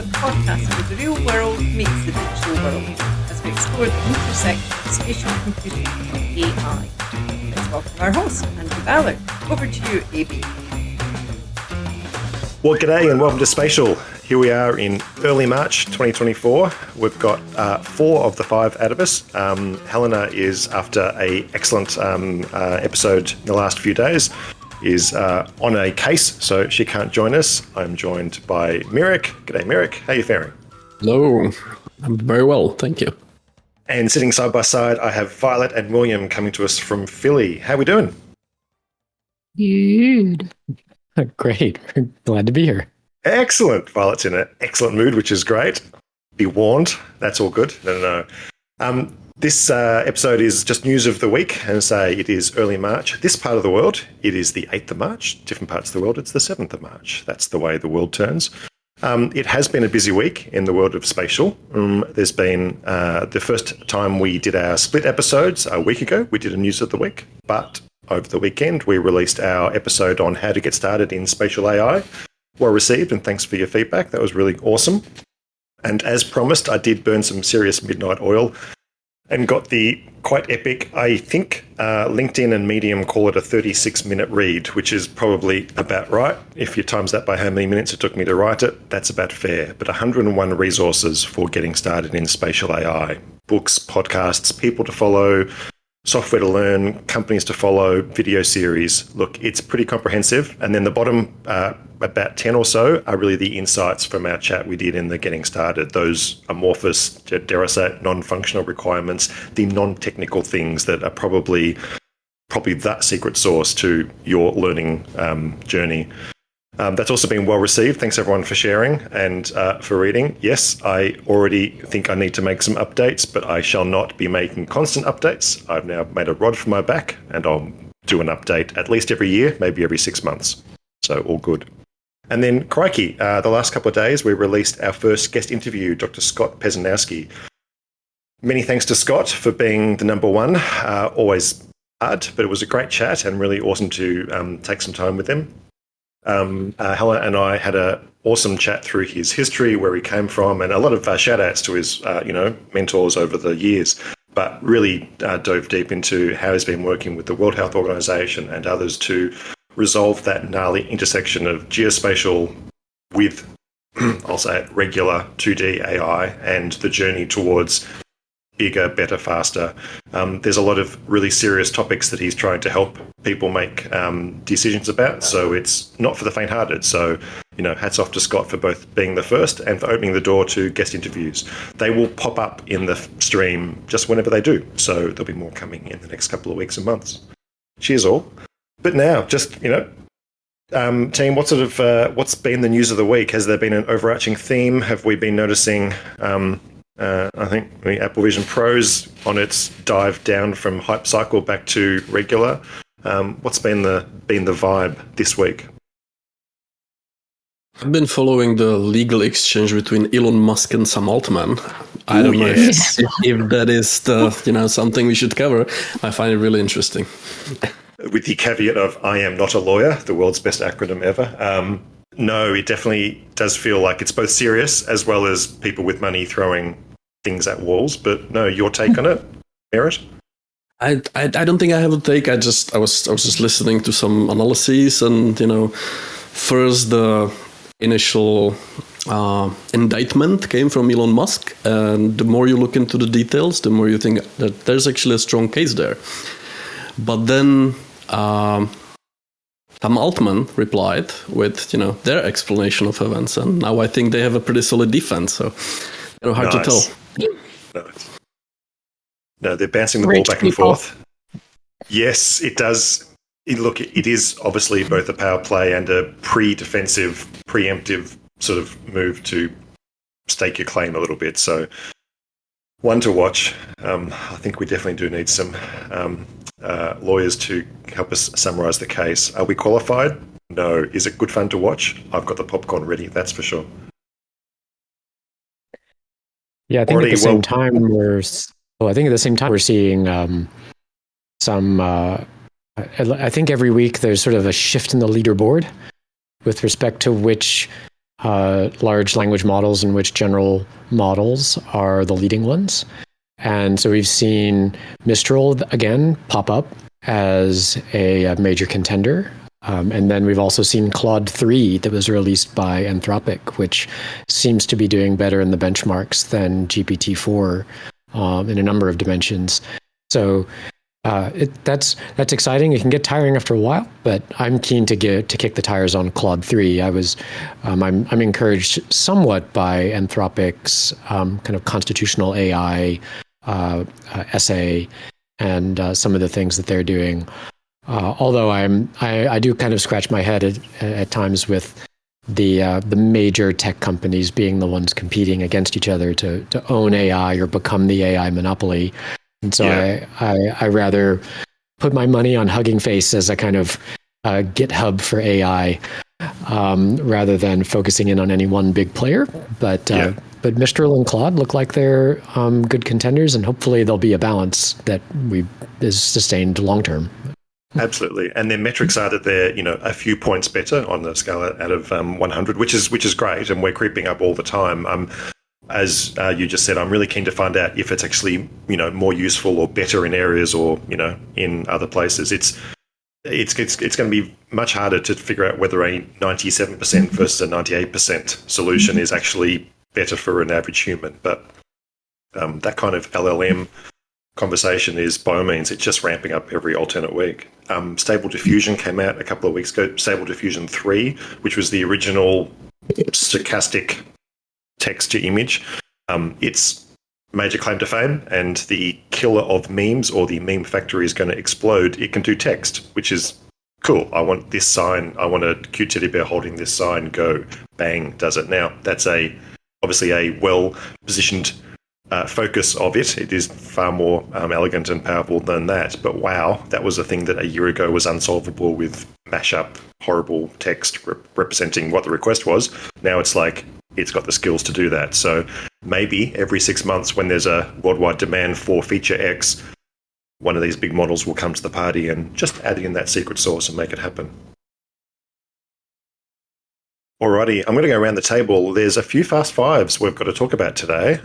the podcast where the real world meets the digital world as we explore the intersection of spatial computing and AI. Let's welcome our host, Andrew Ballard. Over to you, AB. Well, g'day and welcome to Spatial. Here we are in early March 2024. We've got 4 of the 5 out of us. Helena is, after an excellent episode in the last few days, is on a case, so she can't join us. I'm joined by Mirek. G'day, Mirek. How are you faring? Hello. I'm very well, thank you. And sitting side by side, I have Violet and William coming to us from Philly. How are we doing? Good. Great. We're glad to be here. Excellent. Violet's in an excellent mood, which is great. Be warned. That's all good. No. This episode is just news of the week, and say it is early March. This part of the world, it is the 8th of March. Different parts of the world, it's the 7th of March. That's the way the world turns. It has been a busy week in the world of spatial. There's been the first time we did our split episodes a week ago. We did a news of the week, but over the weekend we released our episode on how to get started in spatial AI. Well received, and thanks for your feedback. That was really awesome. And as promised, I did burn some serious midnight oil and got the quite epic, I think, LinkedIn and Medium call it a 36-minute read, which is probably about right. If you times that by how many minutes it took me to write it, that's about fair. But 101 resources for getting started in spatial AI. Books, podcasts, people to follow, software to learn, companies to follow, video series. Look, it's pretty comprehensive. And then the bottom, about 10 or so, are really the insights from our chat we did in the getting started. Those amorphous, dare I say, non-functional requirements, the non-technical things that are probably that secret sauce to your learning journey. That's also been well received. Thanks everyone for sharing and for reading. Yes, I already think I need to make some updates, but I shall not be making constant updates. I've now made a rod for my back, and I'll do an update at least every year, maybe every 6 months. So all good. And then, crikey, the last couple of days we released our first guest interview, Dr. Scott Pesanowski. Many thanks to Scott for being the number one. Always hard, but it was a great chat and really awesome to take some time with him. Helena and I had an awesome chat through his history, where he came from, and a lot of shout outs to his mentors over the years, but really dove deep into how he's been working with the World Health Organization and others to resolve that gnarly intersection of geospatial with, I'll say it, regular 2D AI and the journey towards bigger, better, faster. There's a lot of really serious topics that he's trying to help people make decisions about. So it's not for the faint-hearted. So, hats off to Scott for both being the first and for opening the door to guest interviews. They will pop up in the stream just whenever they do. So there'll be more coming in the next couple of weeks and months. Cheers all. But now, just, team, what's been the news of the week? Has there been an overarching theme? Have we been noticing I think the Apple Vision Pro's on its dive down from hype cycle back to regular? What's been the vibe this week? I've been following the legal exchange between Elon Musk and Sam Altman. I don't know if that is something we should cover. I find it really interesting. With the caveat of I am not a lawyer, the world's best acronym ever. No, it definitely does feel like it's both serious as well as people with money throwing things at walls. But no, your take on it, Merritt? I don't think I have a take. I was just listening to some analyses, and first the initial indictment came from Elon Musk, and the more you look into the details, the more you think that there's actually a strong case there. But then Sam Altman replied with, their explanation of events, and now I think they have a pretty solid defense. So, hard to tell. No, they're bouncing the ball back and forth. Yes, it does. It is obviously both a power play and a pre-defensive, preemptive sort of move to stake your claim a little bit. So, one to watch. I think we definitely do need some lawyers to help us summarise the case. Are we qualified? No. Is it good fun to watch? I've got the popcorn ready, that's for sure. Yeah, I think at the same time we're seeing some. I think every week there's sort of a shift in the leaderboard with respect to which large language models in which general models are the leading ones. And so we've seen Mistral again pop up as a major contender. And then we've also seen Claude 3 that was released by Anthropic, which seems to be doing better in the benchmarks than GPT-4 in a number of dimensions. So that's exciting. It can get tiring after a while, but I'm keen to kick the tires on Claude 3. I'm encouraged somewhat by Anthropic's kind of constitutional AI essay and some of the things that they're doing. Although I do kind of scratch my head at times with the major tech companies being the ones competing against each other to own AI or become the AI monopoly. And so I rather put my money on Hugging Face as a kind of GitHub for AI rather than focusing in on any one big player. But Mistral and Claude look like they're good contenders, and hopefully there'll be a balance that is sustained long term. Absolutely, and their metrics are that they're a few points better on the scale out of 100, which is great, and we're creeping up all the time. As you just said, I'm really keen to find out if it's actually more useful or better in areas or in other places. It's going to be much harder to figure out whether a 97% versus a 98% solution is actually better for an average human. But that kind of LLM conversation is, by all means, it's just ramping up every alternate week. Stable Diffusion came out a couple of weeks ago, Stable Diffusion 3, which was the original stochastic text to image. It's major claim to fame, and the killer of memes, or the meme factory, is going to explode. It can do text, which is cool. I want this sign. I want a cute teddy bear holding this sign. Go, bang, does it. Now, that's obviously a well-positioned focus of it. It is far more elegant and powerful than that. But wow, that was a thing that a year ago was unsolvable with mashup, horrible text representing what the request was. Now it's like it's got the skills to do that. So maybe every 6 months when there's a worldwide demand for feature X, one of these big models will come to the party and just add in that secret sauce and make it happen. Alrighty, I'm going to go around the table. There's a few fast fives we've got to talk about today.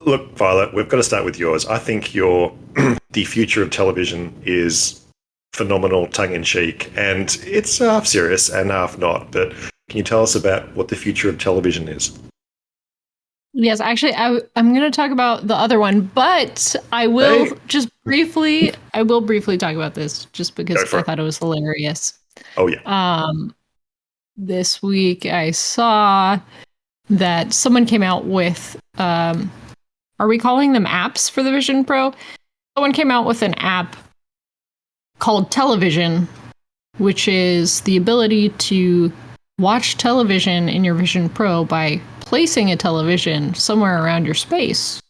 Look, Violet, we've got to start with yours. I think the future of television is phenomenal, tongue-in-cheek, and it's half serious and half not. But can you tell us about what the future of television is? Yes, actually, I'm going to talk about the other one, but I will briefly talk about this just because I thought it was hilarious. Oh, yeah. This week I saw that someone came out with, are we calling them apps for the Vision Pro? Someone came out with an app called Television, which is the ability to watch television in your Vision Pro by placing a television somewhere around your space.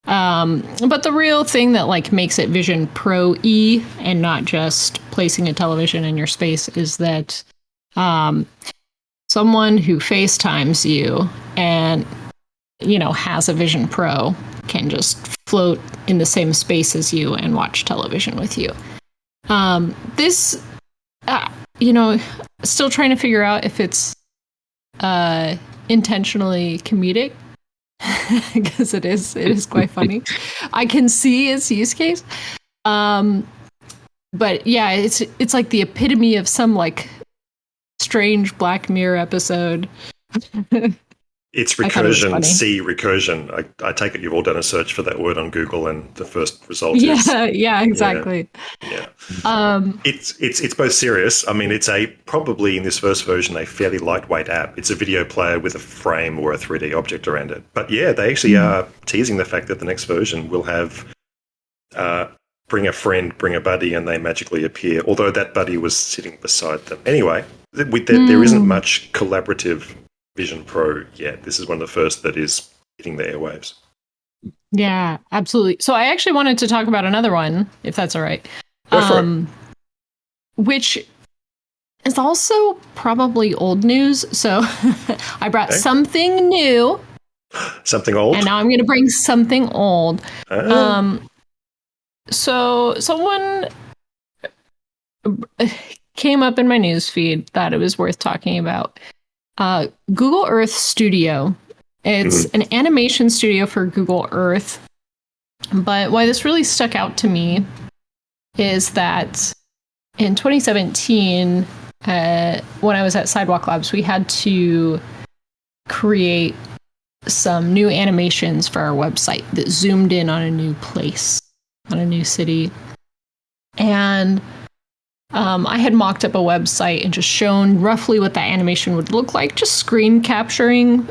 But the real thing that makes it Vision Pro-y and not just placing a television in your space is that someone who FaceTimes you and has a Vision Pro can just float in the same space as you and watch television with you. This still trying to figure out if it's intentionally comedic, because it is quite funny. I can see its use case, but yeah, it's like the epitome of some strange Black Mirror episode. It's recursion, C recursion. I take it you've all done a search for that word on Google, and the first result is... Yeah, exactly. Yeah. It's both serious. I mean, it's probably in this first version, a fairly lightweight app. It's a video player with a frame or a 3D object around it. But yeah, they actually are teasing the fact that the next version will have bring a friend, bring a buddy, and they magically appear, although that buddy was sitting beside them. Anyway, there isn't much collaborative Vision Pro yet. This is one of the first that is hitting the airwaves. Yeah, absolutely. So I actually wanted to talk about another one, if that's all right. Go for it. Which is also probably old news. So I brought something new. Something old? And now I'm going to bring something old. So someone came up in my news feed, thought it was worth talking about. Google Earth Studio. It's an animation studio for Google Earth. But why this really stuck out to me is that in 2017, when I was at Sidewalk Labs, we had to create some new animations for our website that zoomed in on a new place, on a new city. And I had mocked up a website and just shown roughly what that animation would look like, just screen capturing,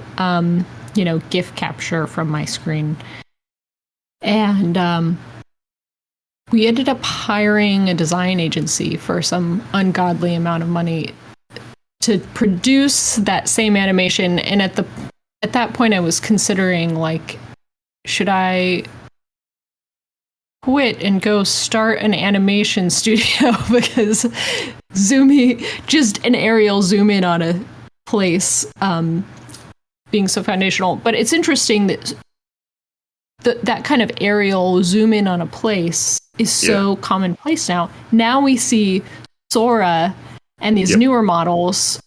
GIF capture from my screen. And we ended up hiring a design agency for some ungodly amount of money to produce that same animation. And at that point, I was considering, like, should I quit and go start an animation studio because just an aerial zoom in on a place being so foundational. But it's interesting that that kind of aerial zoom in on a place is so commonplace now. Now we see Sora and these newer models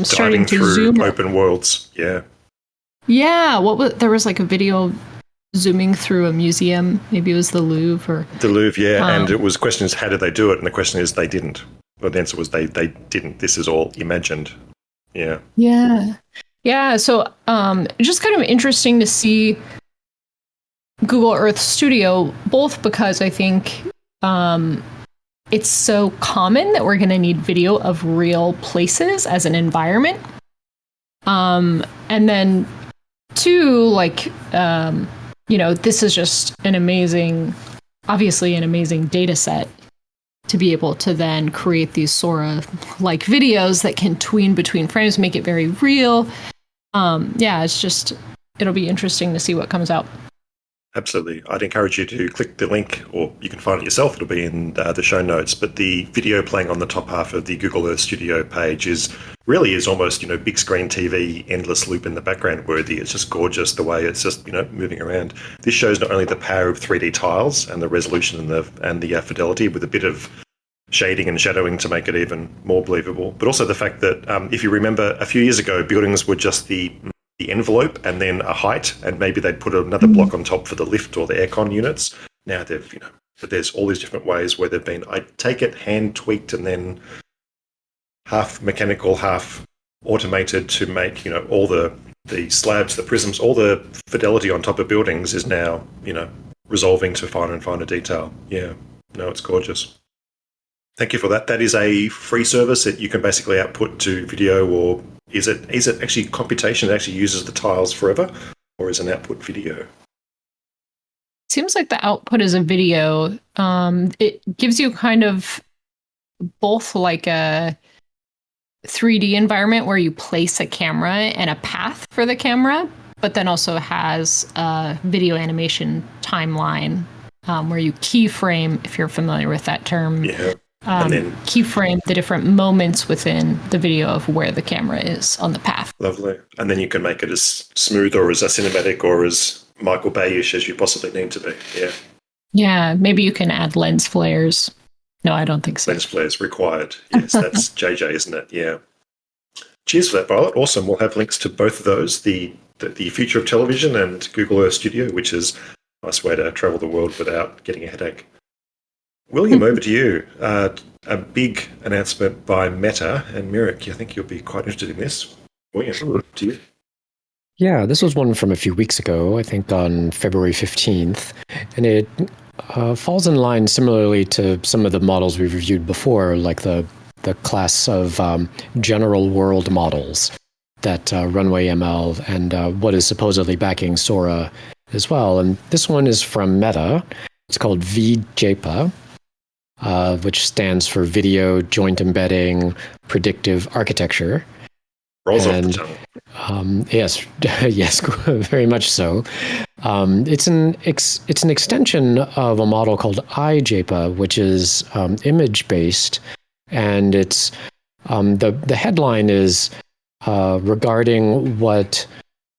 starting to zoom open worlds. Yeah. Yeah. There was like a video zooming through a museum. Maybe it was the Louvre The Louvre, yeah. And it was questions, how did they do it? And the question is, they didn't. Well, the answer was they didn't. This is all imagined. Yeah. Yeah. Yeah. So just kind of interesting to see Google Earth Studio, both because I think it's so common that we're going to need video of real places as an environment. And then two, like, this is just obviously an amazing data set to be able to then create these Sora-like videos that can tween between frames, make it very real. It'll be interesting to see what comes out. Absolutely. I'd encourage you to click the link, or you can find it yourself. It'll be in the show notes. But the video playing on the top half of the Google Earth Studio page is almost, big screen TV, endless loop in the background worthy. It's just gorgeous the way it's just, moving around. This shows not only the power of 3D tiles and the resolution and the fidelity with a bit of shading and shadowing to make it even more believable, but also the fact that if you remember a few years ago, buildings were just the envelope and then a height, and maybe they'd put another block on top for the lift or the aircon units. Now but there's all these different ways where they've been, I take it, hand tweaked and then half mechanical, half automated to make, all the slabs, the prisms, all the fidelity on top of buildings is now, resolving to finer and finer detail. Yeah, no, it's gorgeous. Thank you for that. That is a free service that you can basically output to video, or is it actually computation that actually uses the tiles forever, or is an output video? Seems like the output is a video. It gives you kind of both like a 3D environment where you place a camera and a path for the camera, but then also has a video animation timeline where you keyframe, if you're familiar with that term. Yeah. And then keyframe the different moments within the video of where the camera is on the path. Lovely. And then you can make it as smooth or as cinematic or as Michael Bay-ish as you possibly need to be. Yeah. Yeah. Maybe you can add lens flares. No, I don't think so. Lens flares required. Yes, that's JJ, isn't it? Yeah. Cheers for that, Violet. Awesome. We'll have links to both of those, the future of television and Google Earth Studio, which is a nice way to travel the world without getting a headache. William, over to you. A big announcement by Meta, and Mirek, I think you'll be quite interested in this. William, to you. Yeah, this was one from a few weeks ago, I think on February 15th, and it falls in line similarly to some of the models we've reviewed before, like the class of general world models that Runway ML and what is supposedly backing Sora as well. And this one is from Meta. It's called VJPA. Which stands for Video Joint Embedding Predictive Architecture. Rolls off the tongue. Yes, very much so. It's an extension of a model called iJPA, which is image based, and it's the headline is regarding what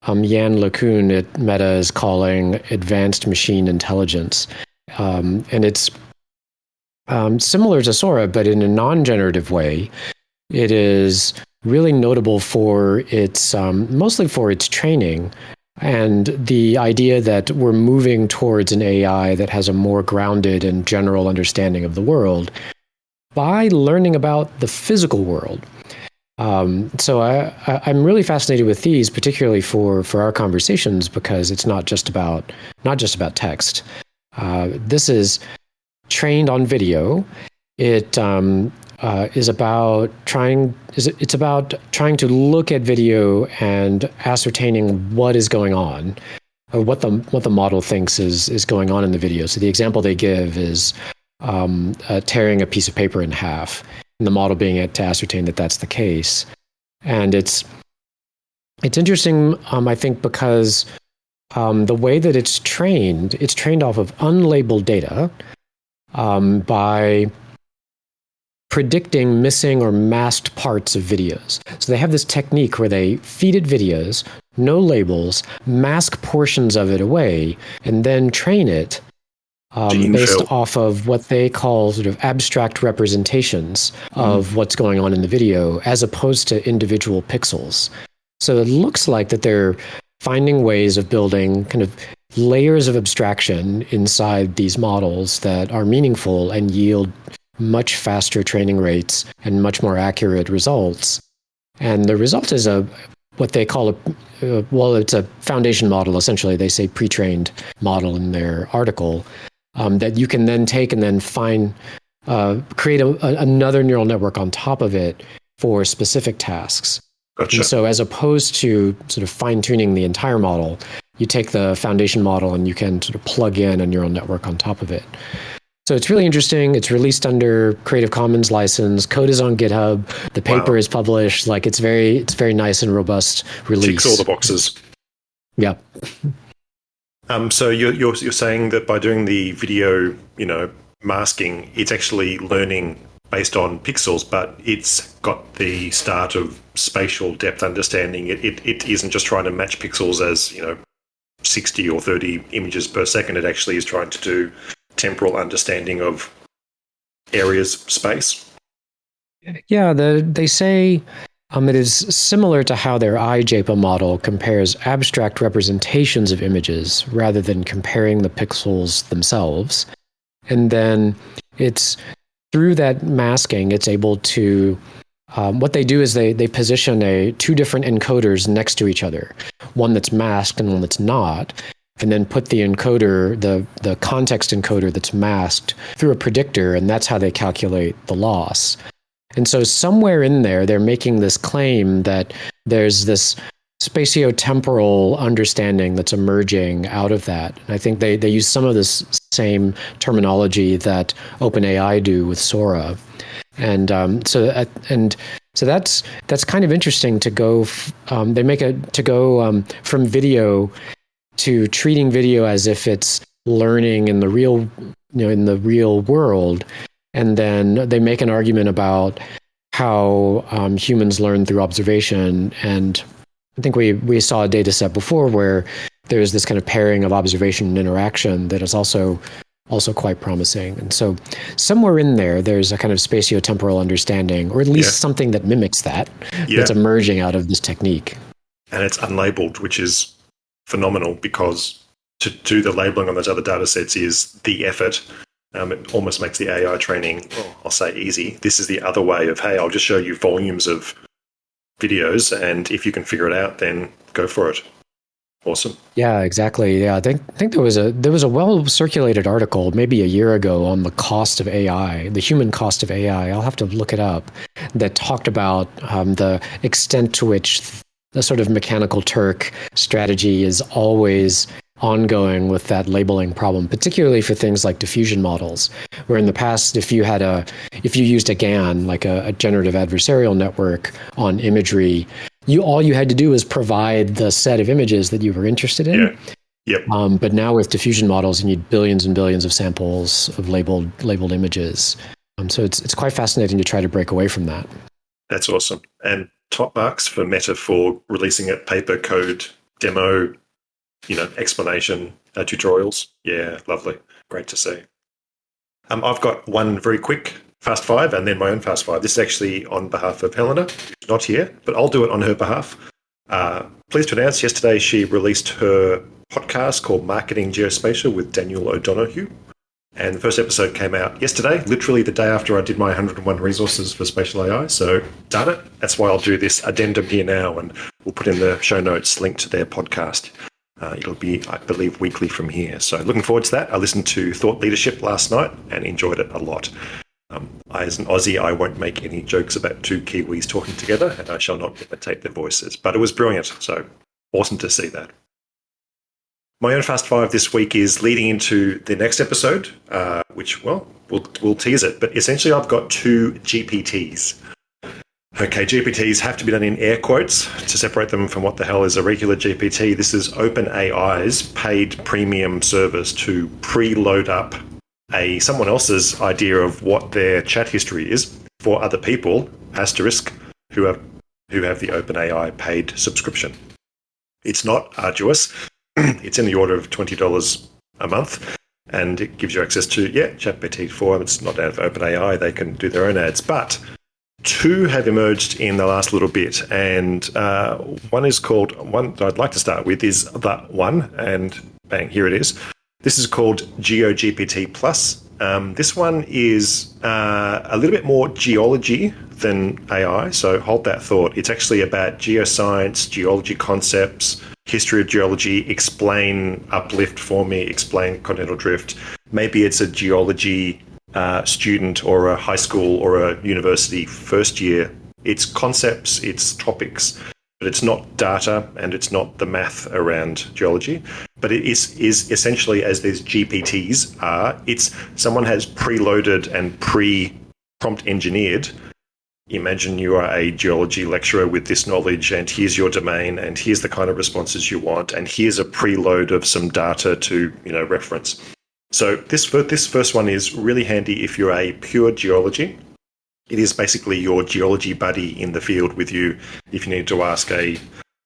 Yann LeCun at Meta is calling advanced machine intelligence, and it's similar to Sora, but in a non-generative way. It is really notable for its mostly for its training and the idea that we're moving towards an AI that has a more grounded and general understanding of the world by learning about the physical world. So I'm really fascinated with these, particularly for our conversations, because it's not just about text. This is trained on video. It is about trying to look at video and ascertaining what is going on, or what the model thinks is going on in the video. So the example they give is tearing a piece of paper in half, and the model being able to ascertain that that's the case. And it's interesting, I think, because the way that it's trained off of unlabeled data by predicting missing or masked parts of videos. So they have this technique where they feed it videos, no labels, mask portions of it away, and then train it based off of what they call sort of abstract representations of what's going on in the video, as opposed to individual pixels. So it looks like that they're finding ways of building kind of layers of abstraction inside these models that are meaningful and yield much faster training rates and much more accurate results. And the result is what they call it's a foundation model, essentially. They say pre-trained model in their article, that you can then take and then create another neural network on top of it for specific tasks. Gotcha. And so as opposed to sort of fine-tuning the entire model, you take the foundation model and you can sort of plug in a neural network on top of it. So it's really interesting. It's released under Creative Commons license. Code is on GitHub. The paper is published. Like it's very nice and robust release. Ticks all the boxes. Yeah. So you're saying that by doing the video, masking, it's actually learning based on pixels, but it's got the start of spatial depth understanding. It isn't just trying to match pixels as 60 or 30 images per second. It actually is trying to do temporal understanding of areas, space. Yeah, they say it is similar to how their iJPA model compares abstract representations of images rather than comparing the pixels themselves. And then it's through that masking, it's able to what they do is they position two different encoders next to each other, one that's masked and one that's not, and then put the encoder, the context encoder that's masked, through a predictor, and that's how they calculate the loss. And so somewhere in there, they're making this claim that there's this spatiotemporal understanding that's emerging out of that. And I think they use some of this same terminology that OpenAI do with Sora. And so that's kind of interesting to go. They go from video to treating video as if it's learning in the real world, and then they make an argument about how humans learn through observation. And I think we saw a data set before where there's this kind of pairing of observation and interaction that is also quite promising. And so somewhere in there's a kind of spatiotemporal understanding, or at least something that mimics that, that's emerging out of this technique. And it's unlabeled, which is phenomenal, because to do the labeling on those other data sets is the effort. It almost makes the AI training, I'll say, easy. This is the other way of, hey, I'll just show you volumes of videos, and if you can figure it out, then go for it. Awesome. Yeah, exactly. Yeah, I think there was a well-circulated article maybe a year ago on the cost of AI, the human cost of AI. I'll have to look it up. That talked about the extent to which the sort of mechanical Turk strategy is always ongoing with that labeling problem, particularly for things like diffusion models, where in the past, if you used a GAN, like a generative adversarial network on imagery, all you had to do was provide the set of images that you were interested in. Yeah. Yep. But now with diffusion models, you need billions and billions of samples of labeled images. So it's quite fascinating to try to break away from that. That's awesome. And top marks for Meta for releasing it, paper, code, demo, explanation, tutorials. Yeah, lovely. Great to see. I've got one very quick Fast Five and then my own Fast Five. This is actually on behalf of Helena, who's not here, but I'll do it on her behalf. Pleased to announce yesterday she released her podcast called Marketing Geospatial with Daniel O'Donoghue. And the first episode came out yesterday, literally the day after I did my 101 resources for Spatial AI. So done it. That's why I'll do this addendum here now, and we'll put in the show notes link to their podcast. It'll be, I believe, weekly from here. So looking forward to that. I listened to Thought Leadership last night and enjoyed it a lot. As an Aussie, I won't make any jokes about two Kiwis talking together, and I shall not imitate their voices. But it was brilliant, so awesome to see that. My own Fast Five this week is leading into the next episode, which, well, we'll tease it. But essentially, I've got two GPTs. Okay, GPTs have to be done in air quotes to separate them from what the hell is a regular GPT. This is OpenAI's paid premium service to preload up someone else's idea of what their chat history is for other people, asterisk, who have the OpenAI paid subscription. It's not arduous. It's in the order of $20 a month, and it gives you access to, ChatGPT-4. It's not out of OpenAI. They can do their own ads. But two have emerged in the last little bit, and one that I'd like to start with is The One, and bang, here it is. This is called GeoGPT Plus. This one is a little bit more geology than AI, so hold that thought. It's actually about geoscience, geology concepts, history of geology, explain uplift for me, explain continental drift. Maybe it's a geology student or a high school or a university first year. It's concepts, it's topics, but it's not data and it's not the math around geology. But it is essentially, as these GPTs are, it's someone has preloaded and pre-prompt engineered. Imagine you are a geology lecturer with this knowledge, and here's your domain, and here's the kind of responses you want, and here's a preload of some data to reference. So this first one is really handy if you're a pure geology. It is basically your geology buddy in the field with you if you need to ask a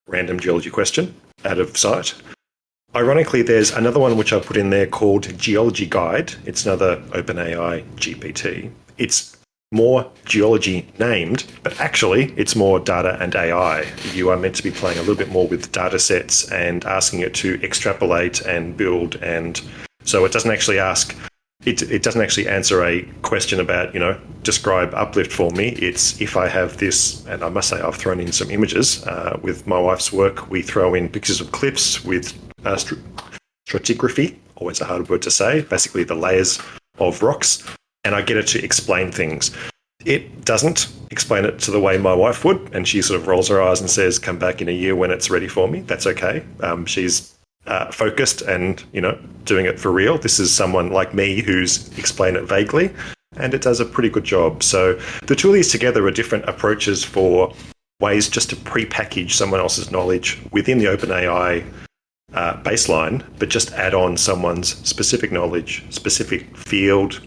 random geology question out of sight. Ironically, there's another one which I put in there called Geology Guide. It's another OpenAI GPT. It's more geology named, but actually it's more data and AI. You are meant to be playing a little bit more with data sets and asking it to extrapolate and build, and so it doesn't actually ask, it doesn't actually answer a question about, describe uplift for me. It's if I have this, and I must say I've thrown in some images. With my wife's work, we throw in pictures of cliffs with stratigraphy, always a hard word to say, basically the layers of rocks, and I get it to explain things. It doesn't explain it to the way my wife would, and she sort of rolls her eyes and says, come back in a year when it's ready for me. That's okay. She's focused and, doing it for real. This is someone like me who's explained it vaguely, and it does a pretty good job. So the two of these together are different approaches for ways just to pre-package someone else's knowledge within the OpenAI baseline, but just add on someone's specific knowledge, specific field.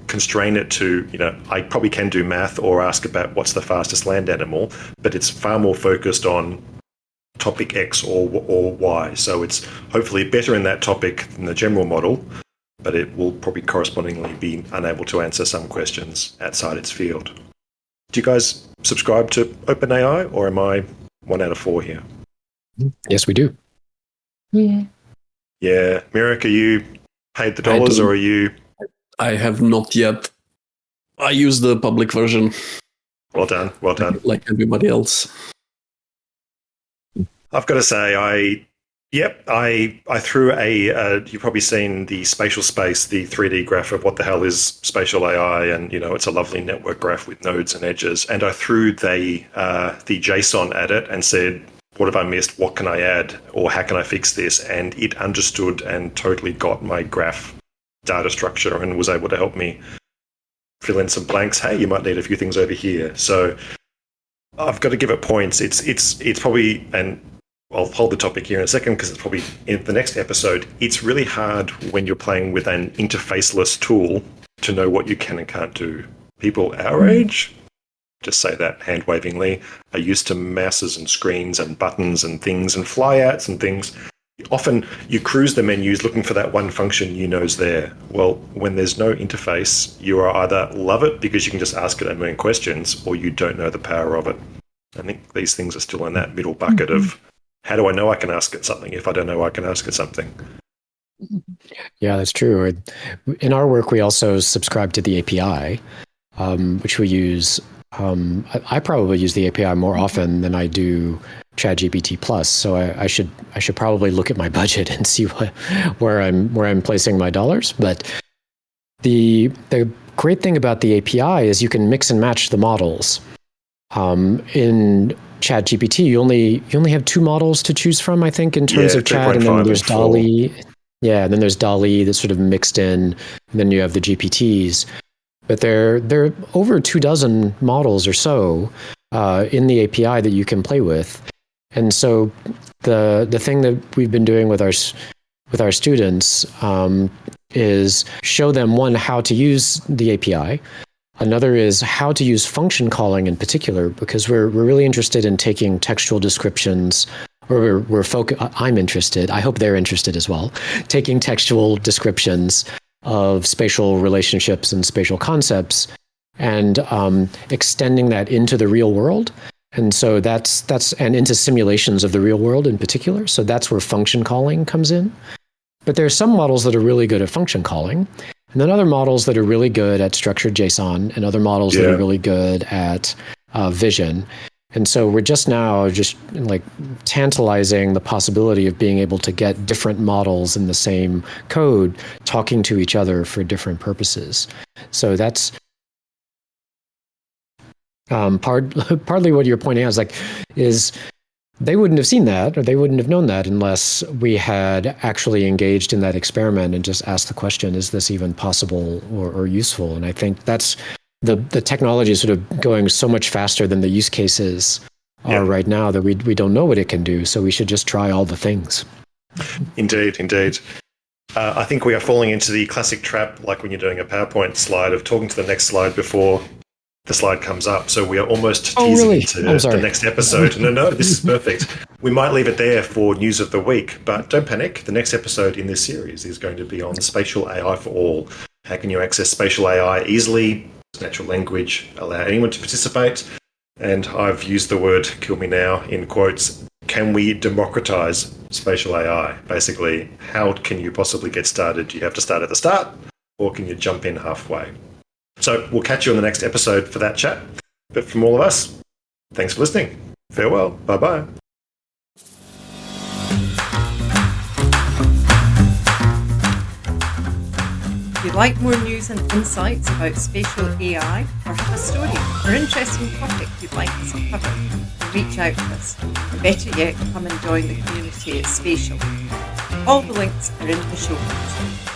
Constrain it to, I probably can do math or ask about what's the fastest land animal, but it's far more focused on topic X or Y. So it's hopefully better in that topic than the general model, but it will probably correspondingly be unable to answer some questions outside its field. Do you guys subscribe to OpenAI, or am I 1 out of 4 here? Yes, we do. Yeah. Mirek, are you paid the dollars, or are you? I have not yet. I use the public version. Well done. Like everybody else. I've got to say, I threw you've probably seen the spatial space, the 3D graph of what the hell is spatial AI, and it's a lovely network graph with nodes and edges. And I threw the JSON at it and said, what have I missed? What can I add? Or how can I fix this? And it understood and totally got my graph data structure and was able to help me fill in some blanks. Hey, you might need a few things over here. So I've got to give it points. It's probably, and I'll hold the topic here in a second because it's probably in the next episode. It's really hard when you're playing with an interfaceless tool to know what you can and can't do. People our age, just say that hand-wavingly, are used to mouses and screens and buttons and things and flyouts and things. Often you cruise the menus looking for that one function you know's there. Well, when there's no interface, you are either love it because you can just ask it a million questions, or you don't know the power of it. I think these things are still in that middle bucket of how do I know I can ask it something if I don't know I can ask it something? Yeah, that's true. In our work, we also subscribe to the API, which we use. I probably use the API more often than I do ChatGPT Plus. So I should probably look at my budget and see where I'm placing my dollars. But the great thing about the API is you can mix and match the models. In ChatGPT, you only have 2 models to choose from, I think, in terms of chat, and then there's DALL-E. Yeah, and then there's DALL-E that's sort of mixed in, and then you have the GPTs. But there are over 24 models or so in the API that you can play with. And so the thing that we've been doing with our students is show them, one, how to use the API. Another is how to use function calling in particular, because we're really interested in taking textual descriptions, or I'm interested, I hope they're interested as well, taking textual descriptions of spatial relationships and spatial concepts and extending that into the real world. And so that's and into simulations of the real world in particular. So that's where function calling comes in. But there are some models that are really good at function calling, and then other models that are really good at structured JSON, and other models that are really good at vision. And so we're just like tantalizing the possibility of being able to get different models in the same code talking to each other for different purposes. So that's partly what you're pointing out is they wouldn't have seen that, or they wouldn't have known that unless we had actually engaged in that experiment and just asked the question, is this even possible or useful? And I think that's the technology is sort of going so much faster than the use cases are right now that we don't know what it can do. So we should just try all the things. Indeed. I think we are falling into the classic trap, like when you're doing a PowerPoint slide, of talking to the next slide before the slide comes up. So we are almost teasing into the next episode. No, this is perfect. We might leave it there for news of the week, but don't panic. The next episode in this series is going to be on spatial AI for all. How can you access spatial AI easily? Natural language, allow anyone to participate. And I've used the word, kill me now, in quotes. Can we democratize spatial AI? Basically, how can you possibly get started? Do you have to start at the start, or can you jump in halfway? So we'll catch you on the next episode for that chat. But from all of us, thanks for listening. Farewell. Bye-bye. If you'd like more news and insights about spatial AI, or have a story or interesting topic you'd like us to cover, reach out to us. Or better yet, come and join the community at Spatial. All the links are in the show notes.